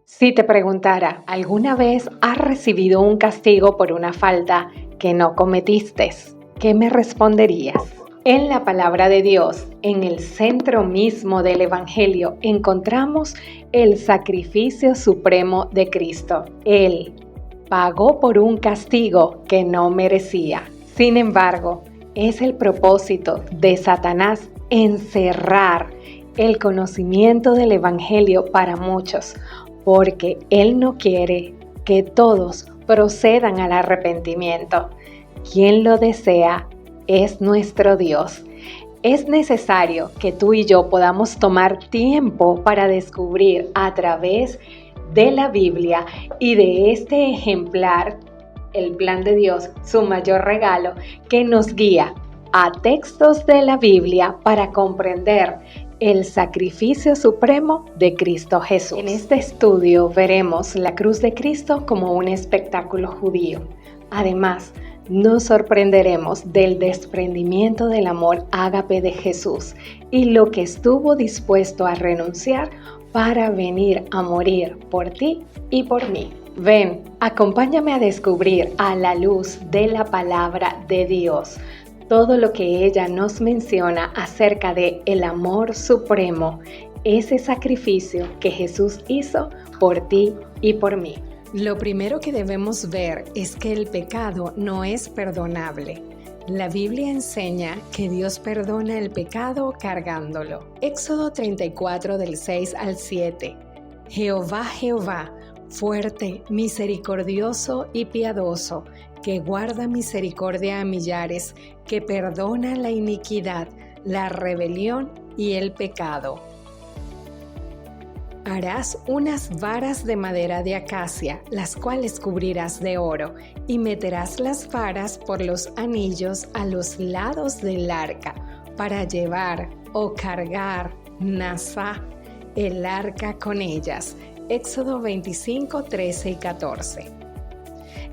Si te preguntara, ¿alguna vez has recibido un castigo por una falta que no cometiste? ¿Qué me responderías? En la palabra de Dios, en el centro mismo del Evangelio, encontramos el sacrificio supremo de Cristo. Él pagó por un castigo que no merecía. Sin embargo, es el propósito de Satanás encerrar el conocimiento del Evangelio para muchos, porque Él no quiere que todos procedan al arrepentimiento. Quien lo desea es nuestro Dios. Es necesario que tú y yo podamos tomar tiempo para descubrir a través de la Biblia y de este ejemplar, el plan de Dios, su mayor regalo, que nos guía a textos de la Biblia para comprender el sacrificio supremo de Cristo Jesús. En este estudio veremos la cruz de Cristo como un espectáculo judío. Además, nos sorprenderemos del desprendimiento del amor ágape de Jesús y lo que estuvo dispuesto a renunciar para venir a morir por ti y por mí. Ven, acompáñame a descubrir a la luz de la palabra de Dios todo lo que ella nos menciona acerca de el amor supremo, ese sacrificio que Jesús hizo por ti y por mí. Lo primero que debemos ver es que el pecado no es perdonable. La Biblia enseña que Dios perdona el pecado cargándolo. Éxodo 34 del 6 al 7. Jehová, Jehová, fuerte, misericordioso y piadoso, que guarda misericordia a millares, que perdona la iniquidad, la rebelión y el pecado. Harás unas varas de madera de acacia, las cuales cubrirás de oro, y meterás las varas por los anillos a los lados del arca, para llevar o cargar Nazá, el arca con ellas. Éxodo 25, 13 y 14.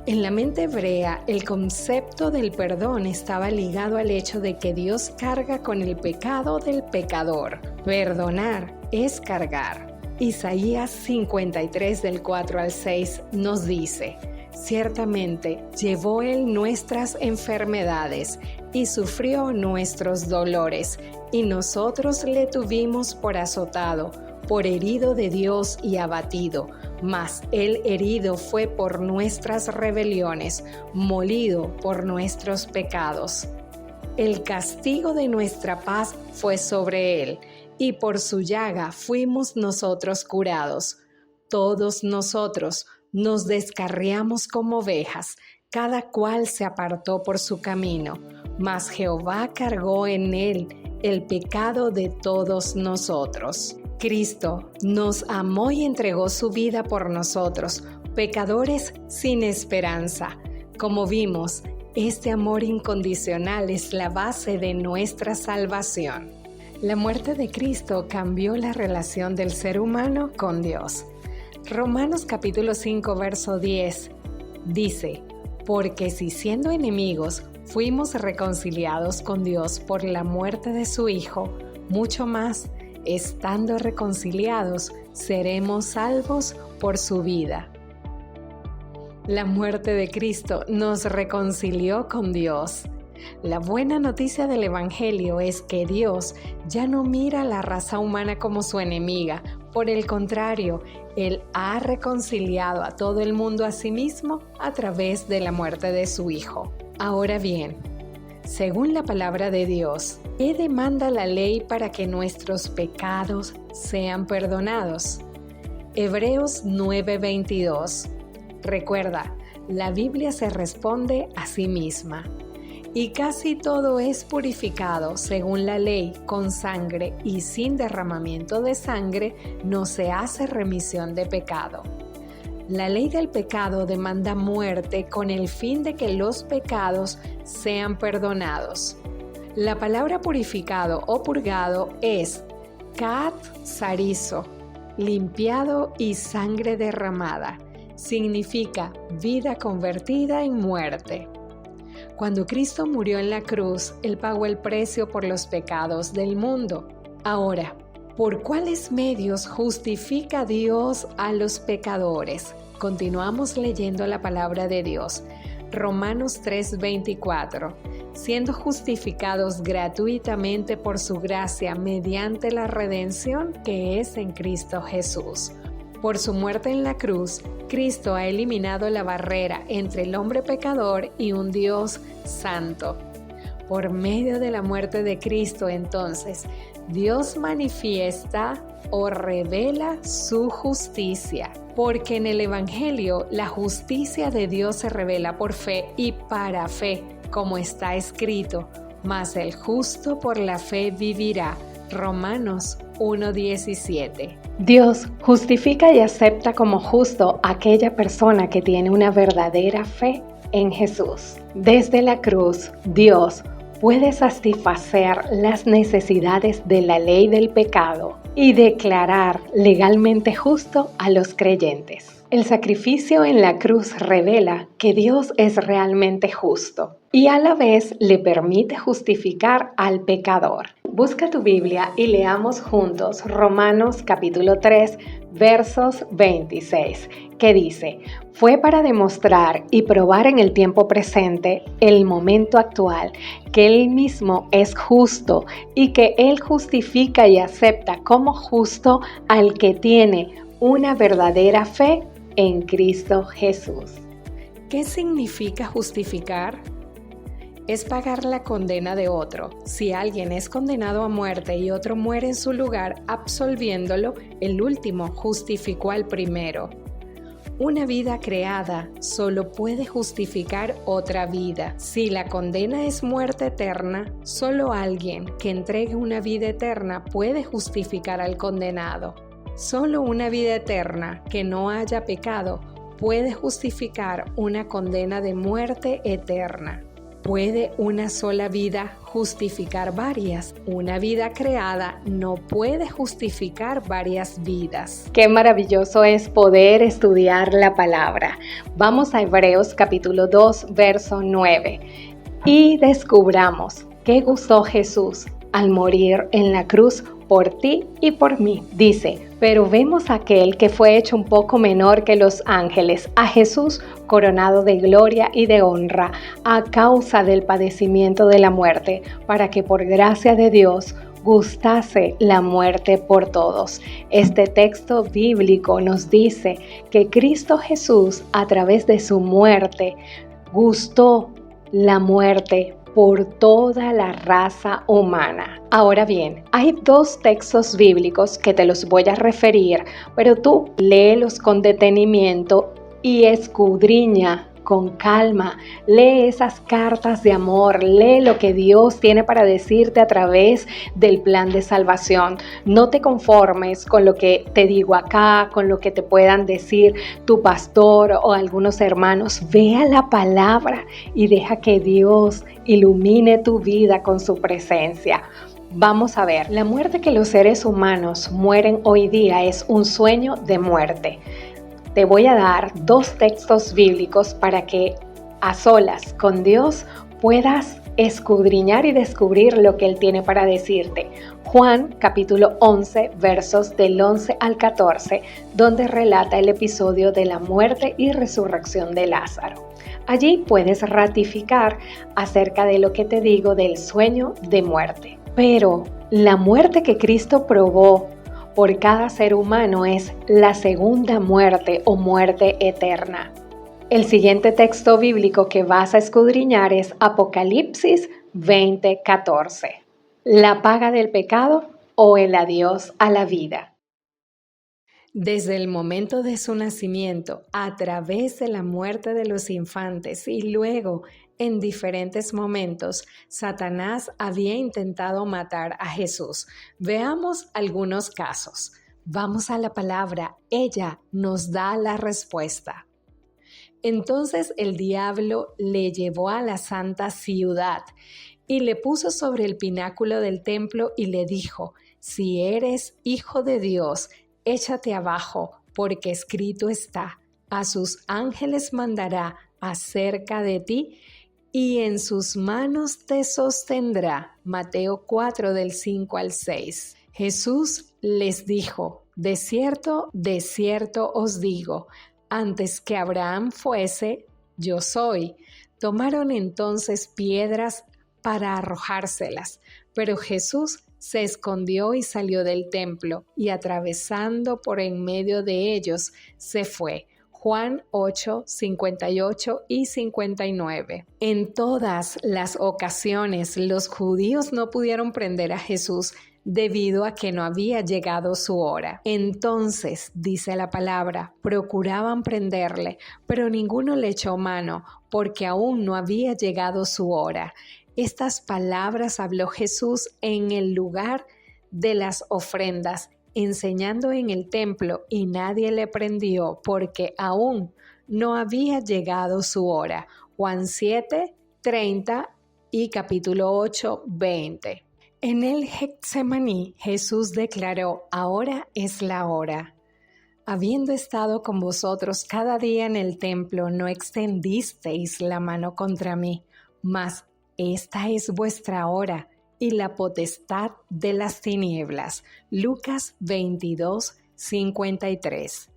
En la mente hebrea, el concepto del perdón estaba ligado al hecho de que Dios carga con el pecado del pecador. Perdonar es cargar. Isaías 53 del 4 al 6 nos dice: ciertamente llevó Él nuestras enfermedades y sufrió nuestros dolores, y nosotros le tuvimos por azotado, por herido de Dios y abatido. Mas Él herido fue por nuestras rebeliones, molido por nuestros pecados. El castigo de nuestra paz fue sobre Él, y por su llaga fuimos nosotros curados. Todos nosotros nos descarriamos como ovejas, cada cual se apartó por su camino, mas Jehová cargó en Él el pecado de todos nosotros. Cristo nos amó y entregó su vida por nosotros, pecadores sin esperanza. Como vimos, este amor incondicional es la base de nuestra salvación. La muerte de Cristo cambió la relación del ser humano con Dios. Romanos capítulo 5, verso 10 dice: porque si siendo enemigos fuimos reconciliados con Dios por la muerte de su Hijo, mucho más, estando reconciliados, seremos salvos por su vida. La muerte de Cristo nos reconcilió con Dios. La buena noticia del Evangelio es que Dios ya no mira a la raza humana como su enemiga. Por el contrario, Él ha reconciliado a todo el mundo a sí mismo a través de la muerte de su Hijo. Ahora bien, según la palabra de Dios, ¿qué demanda la ley para que nuestros pecados sean perdonados? Hebreos 9:22. Recuerda, la Biblia se responde a sí misma. Y casi todo es purificado según la ley con sangre, y sin derramamiento de sangre no se hace remisión de pecado. La ley del pecado demanda muerte con el fin de que los pecados sean perdonados. La palabra purificado o purgado es kat sarizo, limpiado y sangre derramada. Significa vida convertida en muerte. Cuando Cristo murió en la cruz, Él pagó el precio por los pecados del mundo. Ahora, ¿Por cuáles medios justifica Dios a los pecadores? Continuamos leyendo la palabra de Dios. Romanos 3:24. Siendo justificados gratuitamente por su gracia mediante la redención que es en Cristo Jesús. Por su muerte en la cruz, Cristo ha eliminado la barrera entre el hombre pecador y un Dios santo. Por medio de la muerte de Cristo, entonces, Dios manifiesta o revela su justicia, porque en el Evangelio la justicia de Dios se revela por fe y para fe, como está escrito, mas el justo por la fe vivirá. Romanos 1:17. Dios justifica y acepta como justo a aquella persona que tiene una verdadera fe en Jesús. Desde la cruz, Dios puede satisfacer las necesidades de la ley del pecado y declarar legalmente justo a los creyentes. El sacrificio en la cruz revela que Dios es realmente justo y a la vez le permite justificar al pecador. Busca tu Biblia y leamos juntos Romanos capítulo 3, versos 26, que dice: fue para demostrar y probar en el tiempo presente, el momento actual, que Él mismo es justo y que Él justifica y acepta como justo al que tiene una verdadera fe en Cristo Jesús. ¿Qué significa justificar? Es pagar la condena de otro. Si alguien es condenado a muerte y otro muere en su lugar, absolviéndolo, el último justificó al primero. Una vida creada solo puede justificar otra vida. Si la condena es muerte eterna, solo alguien que entregue una vida eterna puede justificar al condenado. Solo una vida eterna que no haya pecado puede justificar una condena de muerte eterna. ¿Puede una sola vida justificar varias? Una vida creada no puede justificar varias vidas. Qué maravilloso es poder estudiar la palabra. Vamos a Hebreos capítulo 2, verso 9. Y descubramos qué gustó Jesús al morir en la cruz por ti y por mí. Dice: pero vemos a aquel que fue hecho un poco menor que los ángeles, a Jesús coronado de gloria y de honra a causa del padecimiento de la muerte, para que por gracia de Dios gustase la muerte por todos. Este texto bíblico nos dice que Cristo Jesús, a través de su muerte, gustó la muerte por toda la raza humana. Ahora bien, hay dos textos bíblicos que te los voy a referir, pero tú léelos con detenimiento y escudriña con calma. Lee esas cartas de amor, lee lo que Dios tiene para decirte a través del plan de salvación. No te conformes con lo que te digo acá, con lo que te puedan decir tu pastor o algunos hermanos. Ve a la palabra y deja que Dios ilumine tu vida con su presencia. Vamos a ver, la muerte que los seres humanos mueren hoy día es un sueño de muerte. Te voy a dar dos textos bíblicos para que a solas con Dios puedas escudriñar y descubrir lo que Él tiene para decirte. Juan capítulo 11 versos del 11 al 14, donde relata el episodio de la muerte y resurrección de Lázaro. Allí puedes ratificar acerca de lo que te digo del sueño de muerte. Pero la muerte que Cristo probó por cada ser humano es la segunda muerte o muerte eterna. El siguiente texto bíblico que vas a escudriñar es Apocalipsis 20:14. La paga del pecado o el adiós a la vida. Desde el momento de su nacimiento, a través de la muerte de los infantes y luego en diferentes momentos, Satanás había intentado matar a Jesús. Veamos algunos casos. Vamos a la palabra. Ella nos da la respuesta. Entonces el diablo le llevó a la santa ciudad y le puso sobre el pináculo del templo y le dijo: si eres hijo de Dios, échate abajo, porque escrito está: a sus ángeles mandará acerca de ti y en sus manos te sostendrá. Mateo 4 del 5 al 6. Jesús les dijo: de cierto os digo, antes que Abraham fuese, yo soy. Tomaron entonces piedras para arrojárselas, pero Jesús se escondió y salió del templo, y atravesando por en medio de ellos, se fue. Juan 8, 58 y 59. En todas las ocasiones, los judíos no pudieron prender a Jesús debido a que no había llegado su hora. Entonces, dice la palabra, procuraban prenderle, pero ninguno le echó mano, porque aún no había llegado su hora. Estas palabras habló Jesús en el lugar de las ofrendas, enseñando en el templo, y nadie le prendió porque aún no había llegado su hora. Juan 7, 30 y capítulo 8, 20. En el Getsemaní, Jesús declaró: ahora es la hora. Habiendo estado con vosotros cada día en el templo, no extendisteis la mano contra mí, mas esta es vuestra hora y la potestad de las tinieblas. Lucas 22, 53.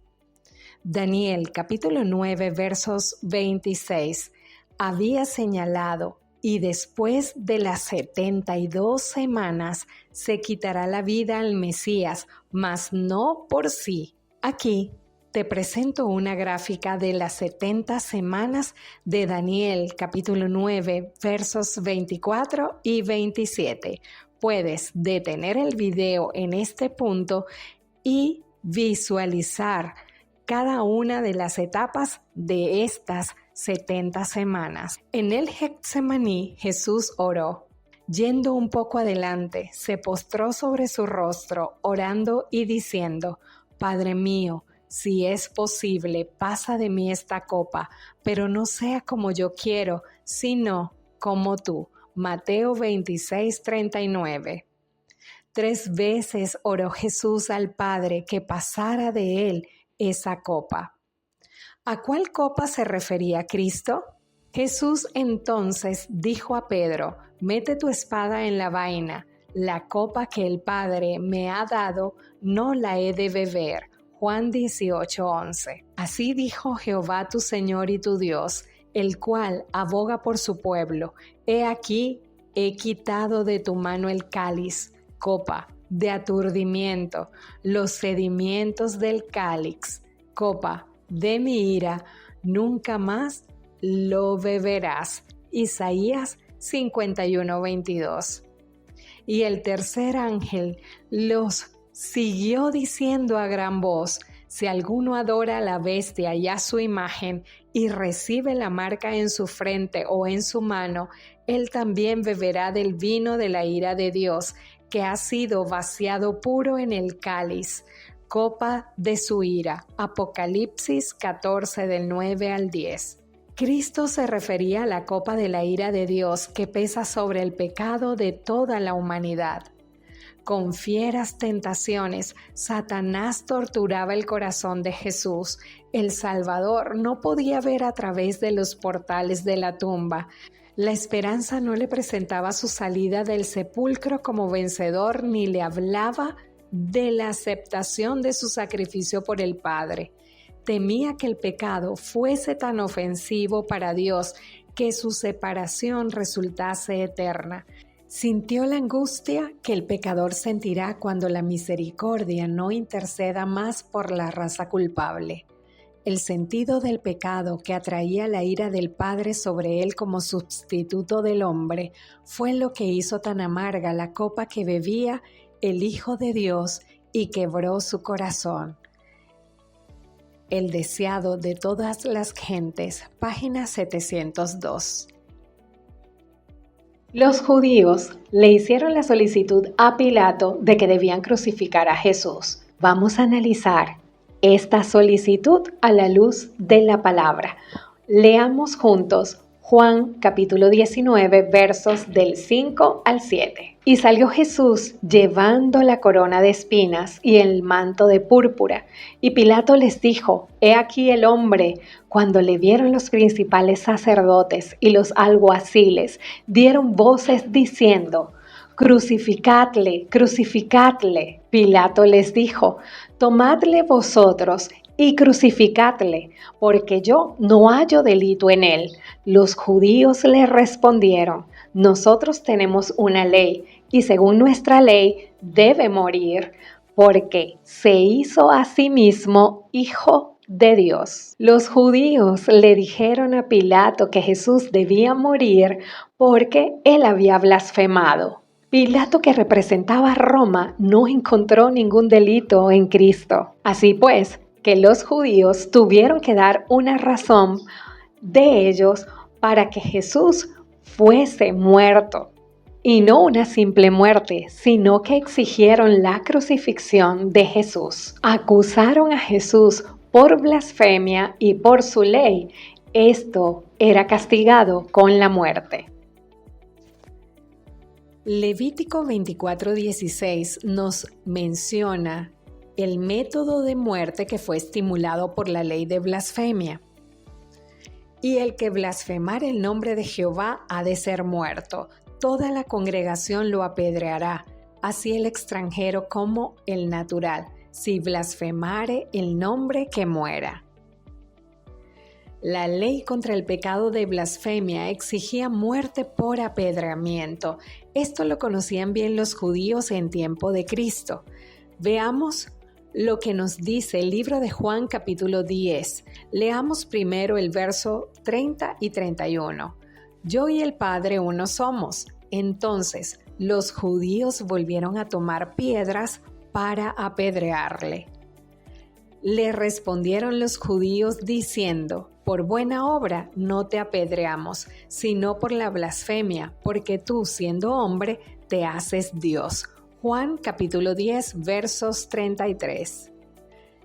Daniel capítulo 9 versos 26 había señalado: y después de las 72 semanas se quitará la vida al Mesías, mas no por sí. Aquí te presento una gráfica de las 70 semanas de Daniel, capítulo 9, versos 24 y 27. Puedes detener el video en este punto y visualizar cada una de las etapas de estas 70 semanas. En el Getsemaní, Jesús oró. Yendo un poco adelante, se postró sobre su rostro, orando y diciendo: Padre mío, si es posible, pasa de mí esta copa, pero no sea como yo quiero, sino como tú. Mateo 26, 39. 3 veces oró Jesús al Padre que pasara de él esa copa. ¿A cuál copa se refería Cristo? Jesús entonces dijo a Pedro: mete tu espada en la vaina, la copa que el Padre me ha dado, no la he de beber. Juan 18:11. Así dijo Jehová tu Señor y tu Dios, el cual aboga por su pueblo: he aquí, he quitado de tu mano el cáliz, copa de aturdimiento, los sedimentos del cáliz, copa de mi ira, nunca más lo beberás. Isaías 51:22. Y el tercer ángel los siguió diciendo a gran voz: si alguno adora a la bestia y a su imagen y recibe la marca en su frente o en su mano, él también beberá del vino de la ira de Dios, que ha sido vaciado puro en el cáliz, copa de su ira. Apocalipsis 14 del 9 al 10. Cristo se refería a la copa de la ira de Dios que pesa sobre el pecado de toda la humanidad. Con fieras tentaciones, Satanás torturaba el corazón de Jesús. El Salvador no podía ver a través de los portales de la tumba. La esperanza no le presentaba su salida del sepulcro como vencedor, ni le hablaba de la aceptación de su sacrificio por el Padre. Temía que el pecado fuese tan ofensivo para Dios que su separación resultase eterna. Sintió la angustia que el pecador sentirá cuando la misericordia no interceda más por la raza culpable. El sentido del pecado que atraía la ira del Padre sobre él como sustituto del hombre fue lo que hizo tan amarga la copa que bebía el Hijo de Dios y quebró su corazón. El deseado de todas las gentes, página 702. Los judíos le hicieron la solicitud a Pilato de que debían crucificar a Jesús. Vamos a analizar esta solicitud a la luz de la palabra. Leamos juntos Juan capítulo 19 versos del 5 al 7. Y salió Jesús llevando la corona de espinas y el manto de púrpura. Y Pilato les dijo: he aquí el hombre. Cuando le vieron los principales sacerdotes y los alguaciles, dieron voces diciendo: crucificadle, crucificadle. Pilato les dijo, tomadle vosotros y crucificadle, porque yo no hallo delito en él. Los judíos le respondieron, nosotros tenemos una ley, y según nuestra ley debe morir, porque se hizo a sí mismo hijo de Dios. Los judíos le dijeron a Pilato que Jesús debía morir porque él había blasfemado. Pilato, que representaba a Roma, no encontró ningún delito en Cristo. Así pues, que los judíos tuvieron que dar una razón de ellos para que Jesús fuese muerto. Y no una simple muerte, sino que exigieron la crucifixión de Jesús. Acusaron a Jesús por blasfemia y por su ley. Esto era castigado con la muerte. Levítico 24:16 nos menciona el método de muerte que fue estimulado por la ley de blasfemia. Y el que blasfemare el nombre de Jehová ha de ser muerto. Toda la congregación lo apedreará, así el extranjero como el natural, si blasfemare el nombre, que muera. La ley contra el pecado de blasfemia exigía muerte por apedreamiento. Esto lo conocían bien los judíos en tiempo de Cristo. Veamos lo que nos dice el libro de Juan capítulo 10. Leamos primero el verso 30 y 31. Yo y el Padre uno somos. Entonces los judíos volvieron a tomar piedras para apedrearle. Le respondieron los judíos diciendo, por buena obra no te apedreamos, sino por la blasfemia, porque tú, siendo hombre, te haces Dios. Juan capítulo 10, versos 33.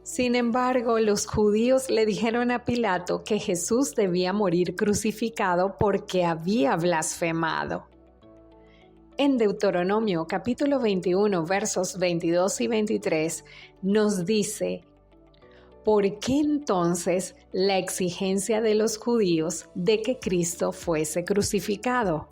Sin embargo, los judíos le dijeron a Pilato que Jesús debía morir crucificado porque había blasfemado. En Deuteronomio capítulo 21, versos 22 y 23, nos dice, ¿por qué entonces la exigencia de los judíos de que Cristo fuese crucificado?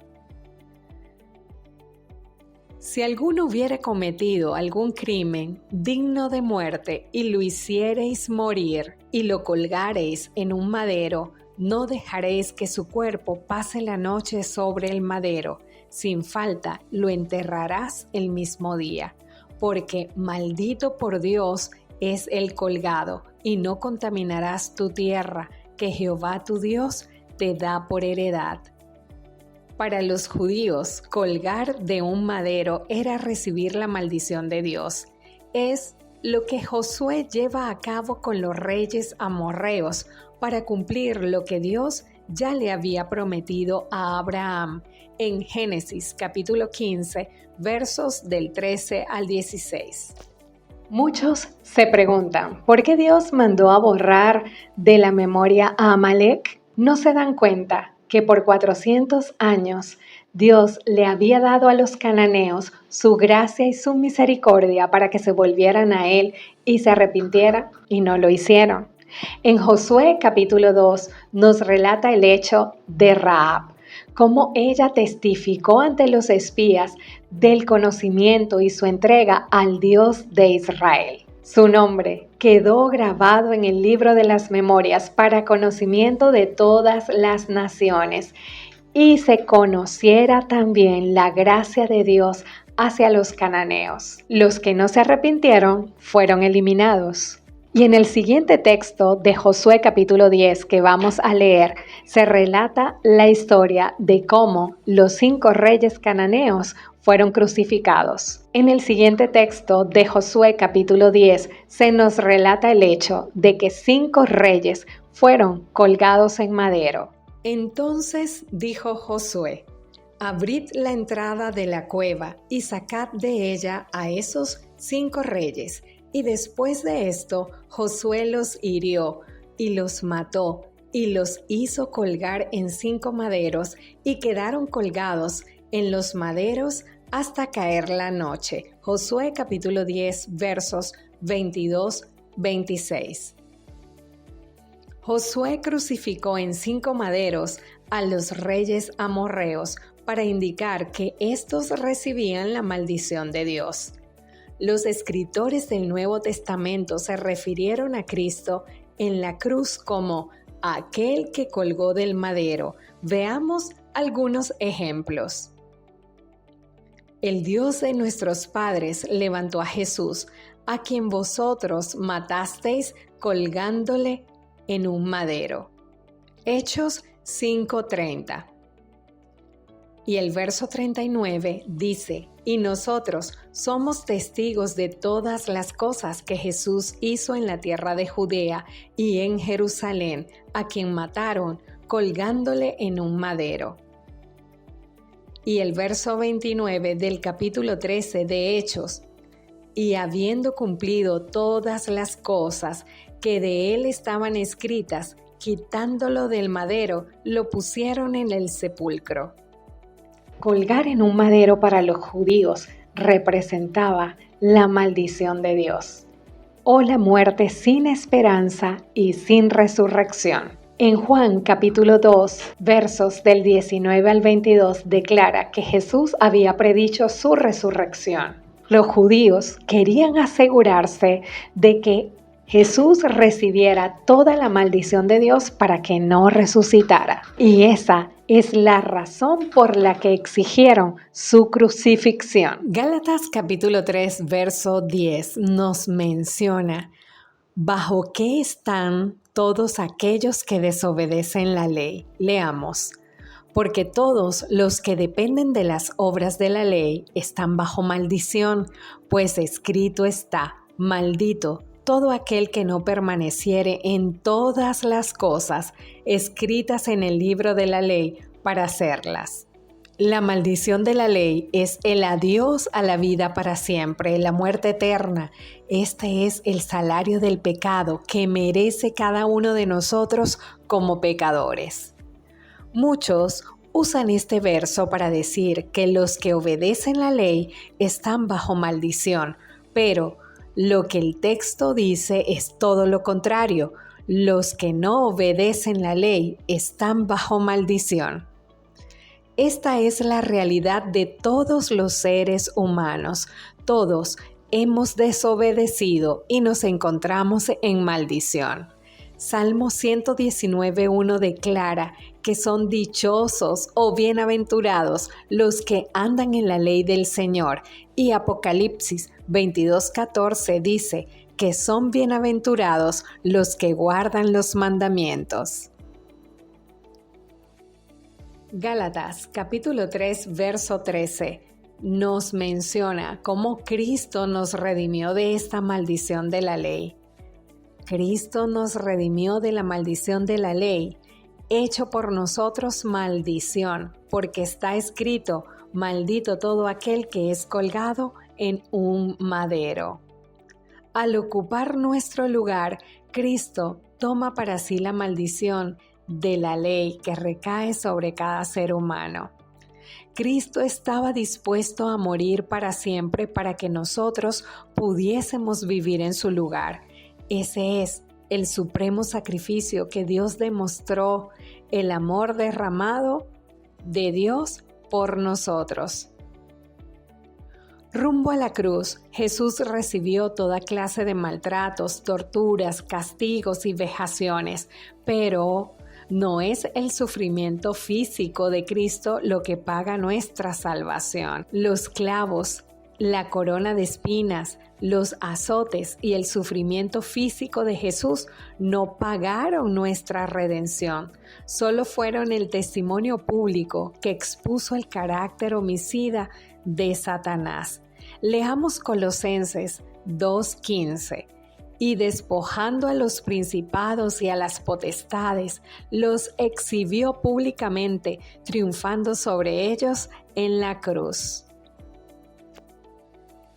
Si alguno hubiere cometido algún crimen digno de muerte y lo hiciereis morir y lo colgareis en un madero, no dejaréis que su cuerpo pase la noche sobre el madero. Sin falta lo enterrarás el mismo día, porque maldito por Dios es el colgado, y no contaminarás tu tierra, que Jehová tu Dios te da por heredad. Para los judíos, colgar de un madero era recibir la maldición de Dios. Es lo que Josué lleva a cabo con los reyes amorreos para cumplir lo que Dios ya le había prometido a Abraham en Génesis capítulo 15, versos del 13 al 16. Muchos se preguntan, ¿por qué Dios mandó a borrar de la memoria a Amalek? ¿No se dan cuenta que por 400 años Dios le había dado a los cananeos su gracia y su misericordia para que se volvieran a Él y se arrepintieran? Y no lo hicieron. En Josué capítulo 2 nos relata el hecho de Rahab, cómo ella testificó ante los espías del conocimiento y su entrega al Dios de Israel. Su nombre quedó grabado en el libro de las memorias para conocimiento de todas las naciones y se conociera también la gracia de Dios hacia los cananeos. Los que no se arrepintieron fueron eliminados. Y en el siguiente texto de Josué capítulo 10 que vamos a leer, se relata la historia de cómo los 5 reyes cananeos fueron crucificados. En el siguiente texto de Josué capítulo 10 se nos relata el hecho de que 5 reyes fueron colgados en madero. Entonces dijo Josué, abrid la entrada de la cueva y sacad de ella a esos 5 reyes. Y después de esto, Josué los hirió y los mató y los hizo colgar en 5 maderos y quedaron colgados en los maderos hasta caer la noche. Josué capítulo 10 versos 22-26. Josué crucificó en 5 maderos a los reyes amorreos para indicar que éstos recibían la maldición de Dios. Los escritores del Nuevo Testamento se refirieron a Cristo en la cruz como aquel que colgó del madero. Veamos algunos ejemplos. El Dios de nuestros padres levantó a Jesús, a quien vosotros matasteis colgándole en un madero. Hechos 5:30. Y el verso 39 dice: y nosotros somos testigos de todas las cosas que Jesús hizo en la tierra de Judea y en Jerusalén, a quien mataron colgándole en un madero. Y el verso 29 del capítulo 13 de Hechos: y habiendo cumplido todas las cosas que de él estaban escritas, quitándolo del madero, lo pusieron en el sepulcro. Colgar en un madero para los judíos representaba la maldición de Dios, o la muerte sin esperanza y sin resurrección. En Juan capítulo 2, versos del 19 al 22 declara que Jesús había predicho su resurrección. Los judíos querían asegurarse de que Jesús recibiera toda la maldición de Dios para que no resucitara. Y esa es la razón por la que exigieron su crucifixión. Gálatas capítulo 3, verso 10 nos menciona: ¿bajo qué están todos aquellos que desobedecen la ley? Leamos: porque todos los que dependen de las obras de la ley están bajo maldición, pues escrito está: maldito todo aquel que no permaneciere en todas las cosas escritas en el libro de la ley para hacerlas. La maldición de la ley es el adiós a la vida para siempre, la muerte eterna. Este es el salario del pecado que merece cada uno de nosotros como pecadores. Muchos usan este verso para decir que los que obedecen la ley están bajo maldición, pero lo que el texto dice es todo lo contrario. Los que no obedecen la ley están bajo maldición. Esta es la realidad de todos los seres humanos. Todos hemos desobedecido y nos encontramos en maldición. Salmo 119:1 declara que son dichosos o bienaventurados los que andan en la ley del Señor, y Apocalipsis 22:14 dice que son bienaventurados los que guardan los mandamientos. Gálatas capítulo 3 verso 13 nos menciona cómo Cristo nos redimió de esta maldición de la ley. Cristo nos redimió de la maldición de la ley, hecho por nosotros maldición, porque está escrito: maldito todo aquel que es colgado en un madero. Al ocupar nuestro lugar, Cristo toma para sí la maldición de la ley que recae sobre cada ser humano. Cristo estaba dispuesto a morir para siempre para que nosotros pudiésemos vivir en su lugar. Ese es el supremo sacrificio que Dios demostró, el amor derramado de Dios por nosotros. Rumbo a la cruz, Jesús recibió toda clase de maltratos, torturas, castigos y vejaciones, pero no es el sufrimiento físico de Cristo lo que paga nuestra salvación. Los clavos, la corona de espinas, los azotes y el sufrimiento físico de Jesús no pagaron nuestra redención. Solo fueron el testimonio público que expuso el carácter homicida de Satanás. Leamos Colosenses 2:15. Y despojando a los principados y a las potestades, los exhibió públicamente, triunfando sobre ellos en la cruz.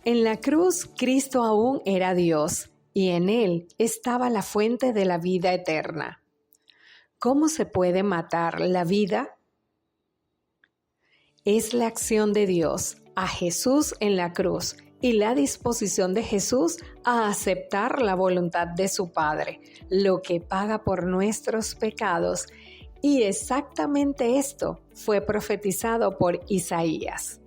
En la cruz, Cristo aún era Dios, y en Él estaba la fuente de la vida eterna. ¿Cómo se puede matar la vida? Es la acción de Dios a Jesús en la cruz y la disposición de Jesús a aceptar la voluntad de su Padre, lo que paga por nuestros pecados Y exactamente esto fue profetizado por Isaías.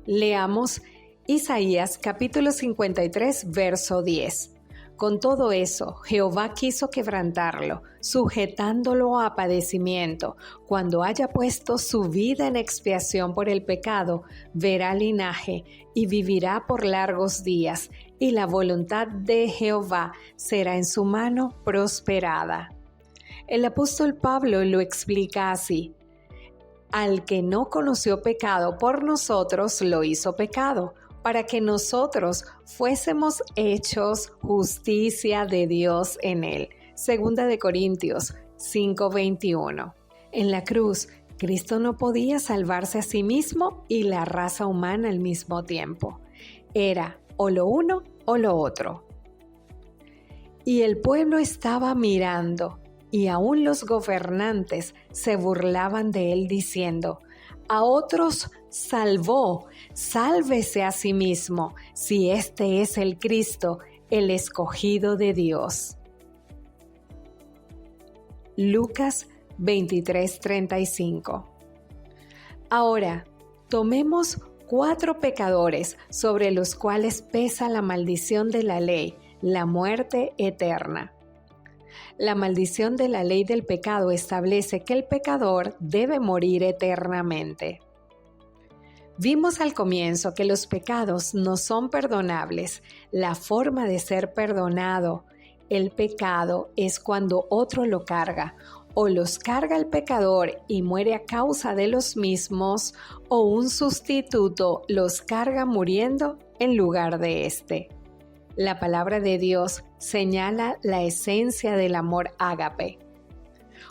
Leamos Isaías capítulo 53, verso 10. Con todo eso, Jehová quiso quebrantarlo, sujetándolo a padecimiento. Cuando haya puesto su vida en expiación por el pecado, verá linaje y vivirá por largos días, y la voluntad de Jehová será en su mano prosperada. El apóstol Pablo lo explica así: al que no conoció pecado por nosotros lo hizo pecado, para que nosotros fuésemos hechos justicia de Dios en él. Segunda de Corintios 5:21. En la cruz, Cristo no podía salvarse a sí mismo y la raza humana al mismo tiempo. Era o lo uno o lo otro. Y el pueblo estaba mirando, y aún los gobernantes se burlaban de él diciendo: a otros salvó, sálvese a sí mismo, si este es el Cristo, el escogido de Dios. Lucas 23:35. Ahora, tomemos 4 pecadores sobre los cuales pesa la maldición de la ley, la muerte eterna. La maldición de la ley del pecado establece que el pecador debe morir eternamente. Vimos al comienzo que los pecados no son perdonables. La forma de ser perdonado el pecado es cuando otro lo carga, o los carga el pecador y muere a causa de los mismos, o un sustituto los carga muriendo en lugar de éste. La palabra de Dios señala la esencia del amor ágape.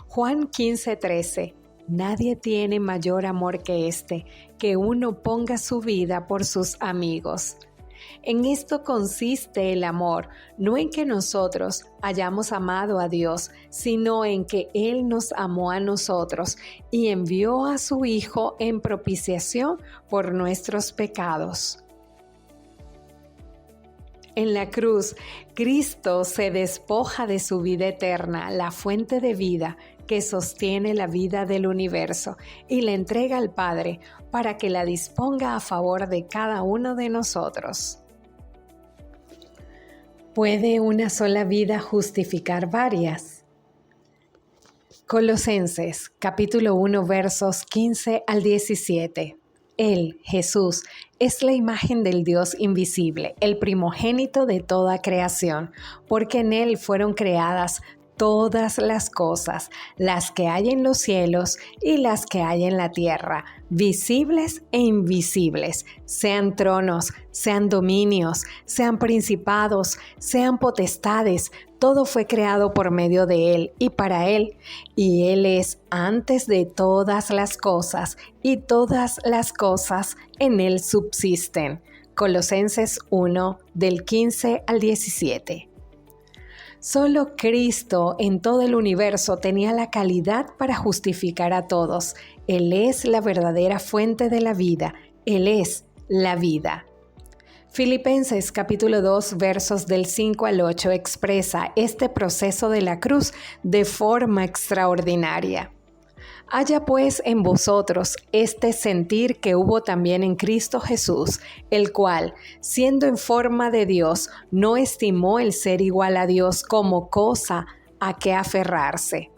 Juan 15:13. Nadie tiene mayor amor que este, que uno ponga su vida por sus amigos. En esto consiste el amor, no en que nosotros hayamos amado a Dios, sino en que Él nos amó a nosotros y envió a su Hijo en propiciación por nuestros pecados. En la cruz, Cristo se despoja de su vida eterna, la fuente de vida que sostiene la vida del universo, y la entrega al Padre para que la disponga a favor de cada uno de nosotros. ¿Puede una sola vida justificar varias? Colosenses, capítulo 1, versos 15 al 17. Él, Jesús, es la imagen del Dios invisible, el primogénito de toda creación, porque en Él fueron creadas todas las cosas, las que hay en los cielos y las que hay en la tierra, visibles e invisibles, sean tronos, sean dominios, sean principados, sean potestades. Todo fue creado por medio de Él y para Él, y Él es antes de todas las cosas, y todas las cosas en Él subsisten. Colosenses 1, del 15 al 17. Solo Cristo en todo el universo tenía la calidad para justificar a todos. Él es la verdadera fuente de la vida. Él es la vida. Filipenses capítulo 2 versos del 5 al 8 expresa este proceso de la cruz de forma extraordinaria. Haya pues en vosotros este sentir que hubo también en Cristo Jesús, el cual, siendo en forma de Dios, no estimó el ser igual a Dios como cosa a que aferrarse,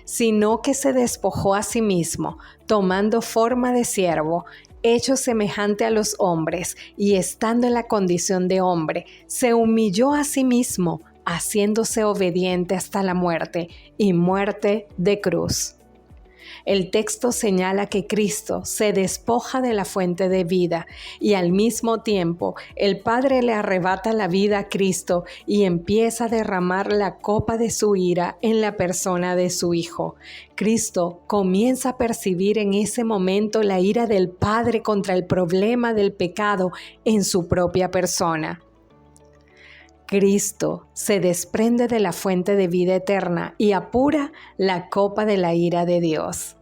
sino que se despojó a sí mismo, tomando forma de siervo, hecho semejante a los hombres, y estando en la condición de hombre, se humilló a sí mismo, haciéndose obediente hasta la muerte, y muerte de cruz. El texto señala que Cristo se despoja de la fuente de vida y al mismo tiempo el Padre le arrebata la vida a Cristo y empieza a derramar la copa de su ira en la persona de su Hijo. Cristo comienza a percibir en ese momento la ira del Padre contra el problema del pecado en su propia persona. Cristo se desprende de la fuente de vida eterna y apura la copa de la ira de Dios.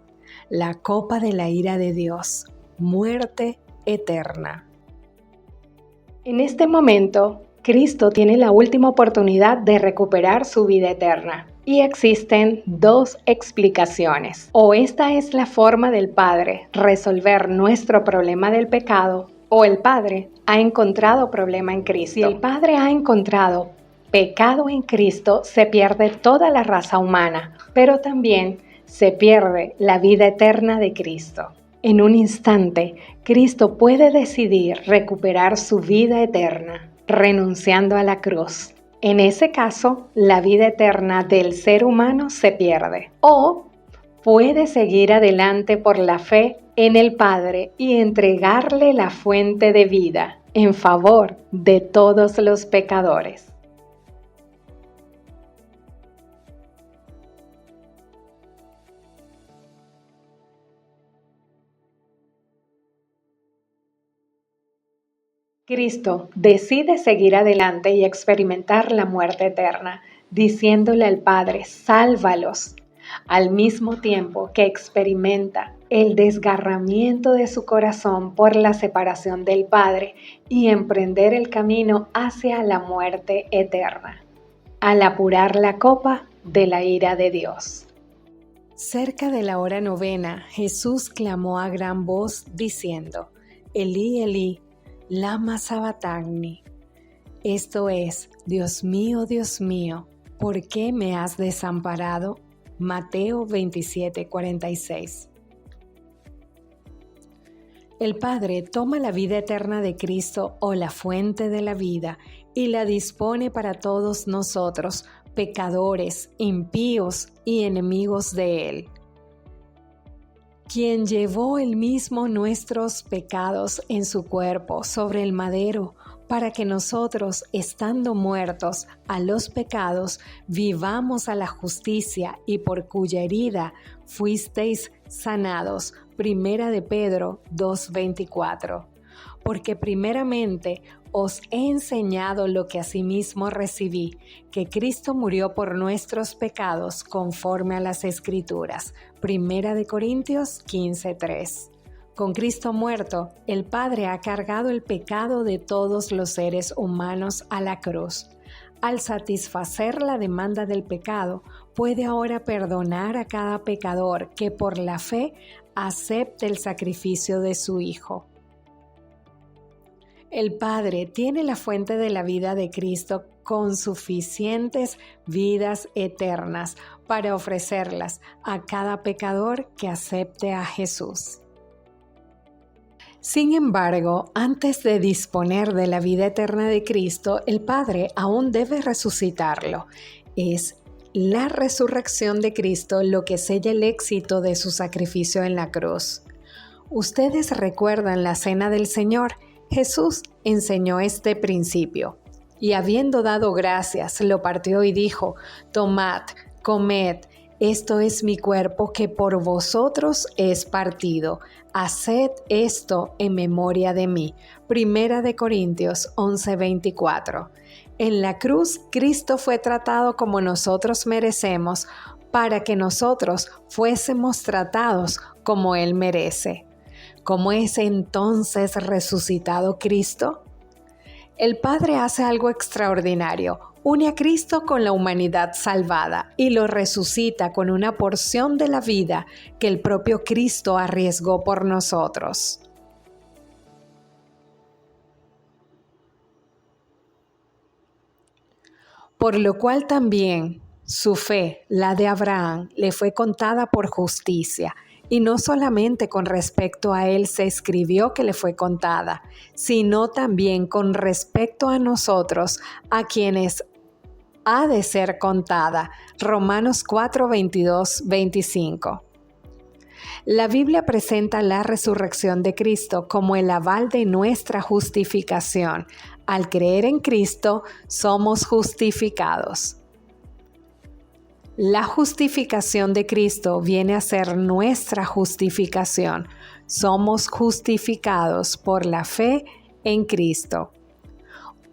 La copa de la ira de Dios, muerte eterna. En este momento, Cristo tiene la última oportunidad de recuperar su vida eterna. Y existen dos explicaciones. O esta es la forma del Padre resolver nuestro problema del pecado, o el Padre ha encontrado problema en Cristo. Si el Padre ha encontrado pecado en Cristo, se pierde toda la raza humana, pero también se pierde la vida eterna de Cristo. En un instante, Cristo puede decidir recuperar su vida eterna, renunciando a la cruz. En ese caso, la vida eterna del ser humano se pierde. O puede seguir adelante por la fe en el Padre y entregarle la fuente de vida en favor de todos los pecadores. Cristo decide seguir adelante y experimentar la muerte eterna, diciéndole al Padre, sálvalos, al mismo tiempo que experimenta el desgarramiento de su corazón por la separación del Padre y emprender el camino hacia la muerte eterna, al apurar la copa de la ira de Dios. Cerca de la hora novena, Jesús clamó a gran voz diciendo, Elí, Elí, lama sabactani. Esto es, Dios mío, ¿por qué me has desamparado? Mateo 27:46. El Padre toma la vida eterna de Cristo o la fuente de la vida y la dispone para todos nosotros, pecadores, impíos y enemigos de Él. Quien llevó él mismo nuestros pecados en su cuerpo sobre el madero, para que nosotros, estando muertos a los pecados, vivamos a la justicia y por cuya herida fuisteis sanados. Primera de Pedro 2:24. Porque primeramente os he enseñado lo que asimismo recibí, que Cristo murió por nuestros pecados conforme a las Escrituras. Primera de Corintios 15:3. Con Cristo muerto, el Padre ha cargado el pecado de todos los seres humanos a la cruz. Al satisfacer la demanda del pecado, puede ahora perdonar a cada pecador que por la fe acepte el sacrificio de su Hijo. El Padre tiene la fuente de la vida de Cristo con suficientes vidas eternas para ofrecerlas a cada pecador que acepte a Jesús. Sin embargo, antes de disponer de la vida eterna de Cristo, el Padre aún debe resucitarlo. Es la resurrección de Cristo lo que sella el éxito de su sacrificio en la cruz. Ustedes recuerdan la cena del Señor. Jesús enseñó este principio, y habiendo dado gracias, lo partió y dijo, tomad, comed, esto es mi cuerpo que por vosotros es partido. Haced esto en memoria de mí. Primera de Corintios 11:24. En la cruz, Cristo fue tratado como nosotros merecemos, para que nosotros fuésemos tratados como Él merece. ¿Cómo es entonces resucitado Cristo? El Padre hace algo extraordinario. Une a Cristo con la humanidad salvada y lo resucita con una porción de la vida que el propio Cristo arriesgó por nosotros. Por lo cual también su fe, la de Abraham, le fue contada por justicia. Y no solamente con respecto a él se escribió que le fue contada, sino también con respecto a nosotros, a quienes ha de ser contada. Romanos 4:22-25. La Biblia presenta la resurrección de Cristo como el aval de nuestra justificación. Al creer en Cristo, somos justificados. La justificación de Cristo viene a ser nuestra justificación. Somos justificados por la fe en Cristo.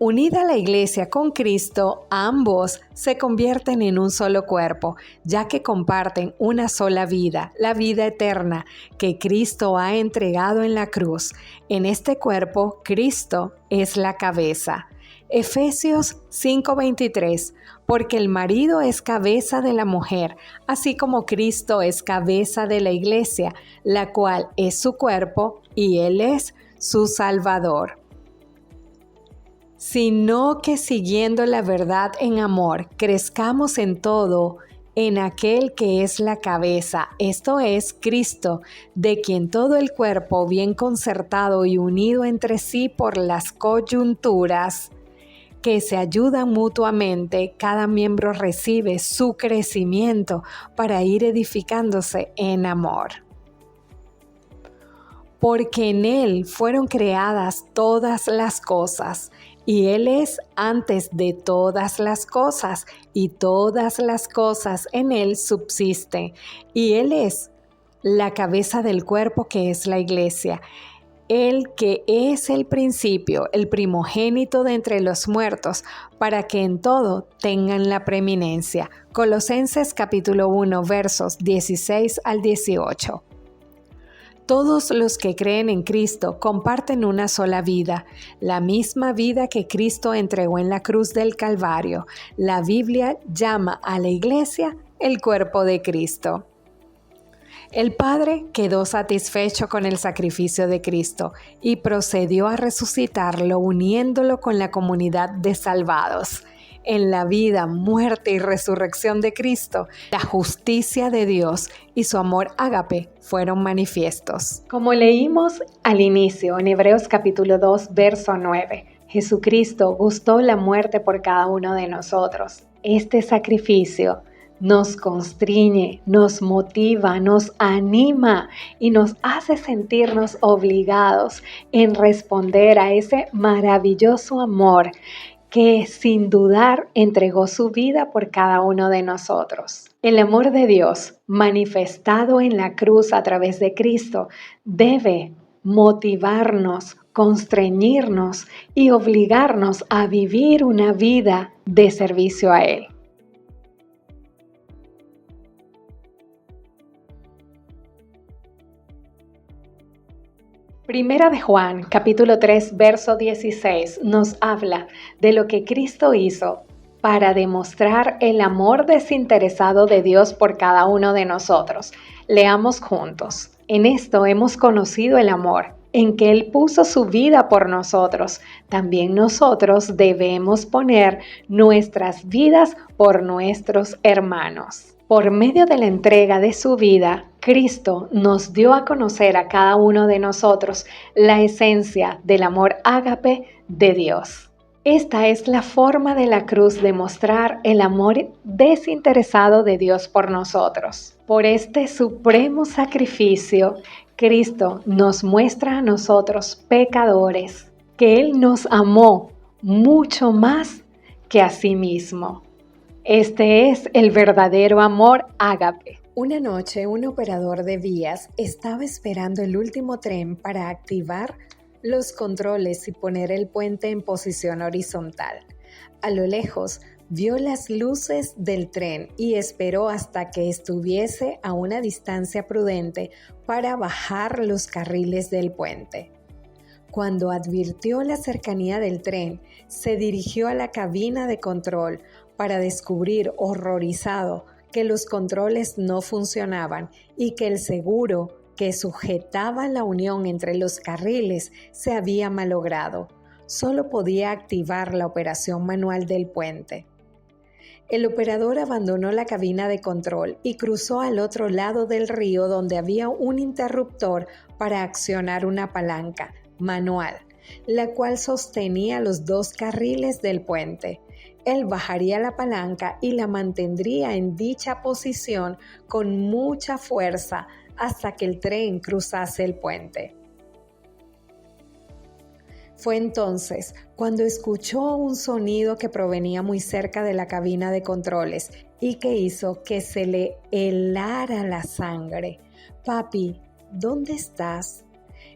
Unida la Iglesia con Cristo, ambos se convierten en un solo cuerpo, ya que comparten una sola vida, la vida eterna que Cristo ha entregado en la cruz. En este cuerpo, Cristo es la cabeza. Efesios 5:23. porque el marido es cabeza de la mujer, así como Cristo es cabeza de la iglesia, la cual es su cuerpo y Él es su Salvador. Sino que siguiendo la verdad en amor, crezcamos en todo en aquel que es la cabeza, esto es Cristo, de quien todo el cuerpo, bien concertado y unido entre sí por las coyunturas que se ayudan mutuamente, cada miembro recibe su crecimiento para ir edificándose en amor. Porque en Él fueron creadas todas las cosas, y Él es antes de todas las cosas, y todas las cosas en Él subsisten, y Él es la cabeza del cuerpo que es la iglesia, el que es el principio, el primogénito de entre los muertos, para que en todo tengan la preeminencia. Colosenses capítulo 1, versos 16 al 18. Todos los que creen en Cristo comparten una sola vida, la misma vida que Cristo entregó en la cruz del Calvario. La Biblia llama a la iglesia el cuerpo de Cristo. El Padre quedó satisfecho con el sacrificio de Cristo y procedió a resucitarlo uniéndolo con la comunidad de salvados. En la vida, muerte y resurrección de Cristo, la justicia de Dios y su amor ágape fueron manifiestos. Como leímos al inicio en Hebreos capítulo 2, verso 9, Jesucristo gustó la muerte por cada uno de nosotros. Este sacrificio nos constriñe, nos motiva, nos anima y nos hace sentirnos obligados en responder a ese maravilloso amor que sin dudar entregó su vida por cada uno de nosotros. El amor de Dios, manifestado en la cruz a través de Cristo, debe motivarnos, constreñirnos y obligarnos a vivir una vida de servicio a Él. Primera de Juan, capítulo 3, verso 16, nos habla de lo que Cristo hizo para demostrar el amor desinteresado de Dios por cada uno de nosotros. Leamos juntos. En esto hemos conocido el amor, en que Él puso su vida por nosotros. También nosotros debemos poner nuestras vidas por nuestros hermanos. Por medio de la entrega de su vida, Cristo nos dio a conocer a cada uno de nosotros la esencia del amor ágape de Dios. Esta es la forma de la cruz de mostrar el amor desinteresado de Dios por nosotros. Por este supremo sacrificio, Cristo nos muestra a nosotros, pecadores, que Él nos amó mucho más que a sí mismo. Este es el verdadero amor ágape. Una noche, un operador de vías estaba esperando el último tren para activar los controles y poner el puente en posición horizontal. A lo lejos, vio las luces del tren y esperó hasta que estuviese a una distancia prudente para bajar los carriles del puente. Cuando advirtió la cercanía del tren, se dirigió a la cabina de control para descubrir, horrorizado, que los controles no funcionaban y que el seguro que sujetaba la unión entre los carriles se había malogrado. Solo podía activar la operación manual del puente. El operador abandonó la cabina de control y cruzó al otro lado del río donde había un interruptor para accionar una palanca manual, la cual sostenía los dos carriles del puente. Él bajaría la palanca y la mantendría en dicha posición con mucha fuerza hasta que el tren cruzase el puente. Fue entonces cuando escuchó un sonido que provenía muy cerca de la cabina de controles y que hizo que se le helara la sangre. «Papi, ¿dónde estás?»,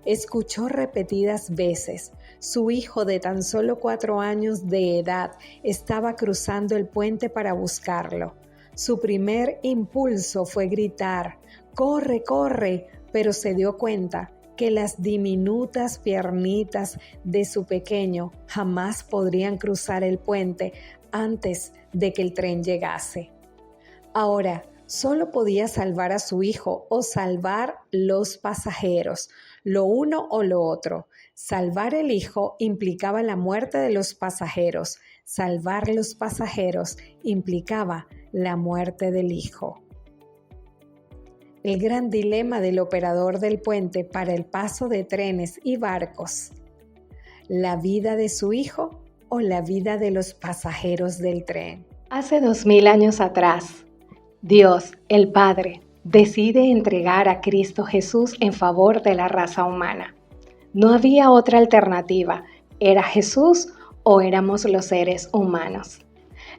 escuchó repetidas veces. Su hijo de tan solo 4 años de edad estaba cruzando el puente para buscarlo. Su primer impulso fue gritar, «¡Corre, corre!», pero se dio cuenta que las diminutas piernitas de su pequeño jamás podrían cruzar el puente antes de que el tren llegase. Ahora, solo podía salvar a su hijo o salvar los pasajeros, lo uno o lo otro. Salvar el hijo implicaba la muerte de los pasajeros. Salvar los pasajeros implicaba la muerte del hijo. El gran dilema del operador del puente para el paso de trenes y barcos: ¿la vida de su hijo o la vida de los pasajeros del tren? Hace 2000 años atrás, Dios, el Padre, decide entregar a Cristo Jesús en favor de la raza humana. No había otra alternativa, era Jesús o éramos los seres humanos.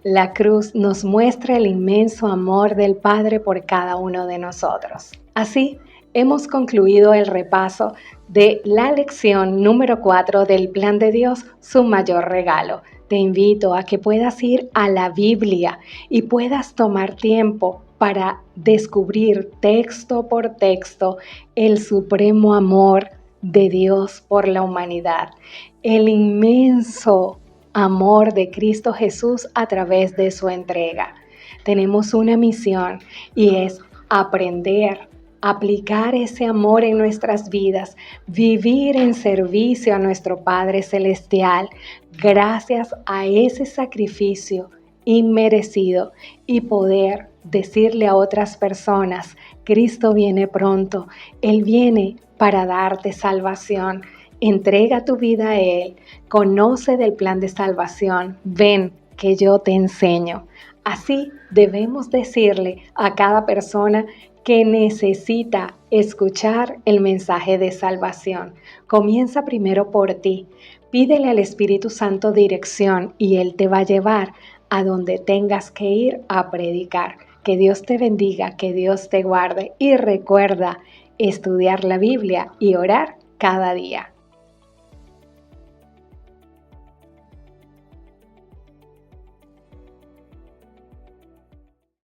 La cruz nos muestra el inmenso amor del Padre por cada uno de nosotros. Así, hemos concluido el repaso de la lección número 4 del Plan de Dios, su mayor regalo. Te invito a que puedas ir a la Biblia y puedas tomar tiempo para descubrir texto por texto el supremo amor de Dios por la humanidad, el inmenso amor de Cristo Jesús a través de su entrega. Tenemos una misión y es aprender, aplicar ese amor en nuestras vidas, vivir en servicio a nuestro Padre Celestial gracias a ese sacrificio inmerecido y poder decirle a otras personas: Cristo viene pronto, Él viene para darte salvación. Entrega tu vida a Él, conoce del plan de salvación, ven que yo te enseño. Así debemos decirle a cada persona que necesita escuchar el mensaje de salvación. Comienza primero por ti. Pídele al Espíritu Santo dirección y Él te va a llevar a donde tengas que ir a predicar. Que Dios te bendiga, que Dios te guarde y recuerda estudiar la Biblia y orar cada día.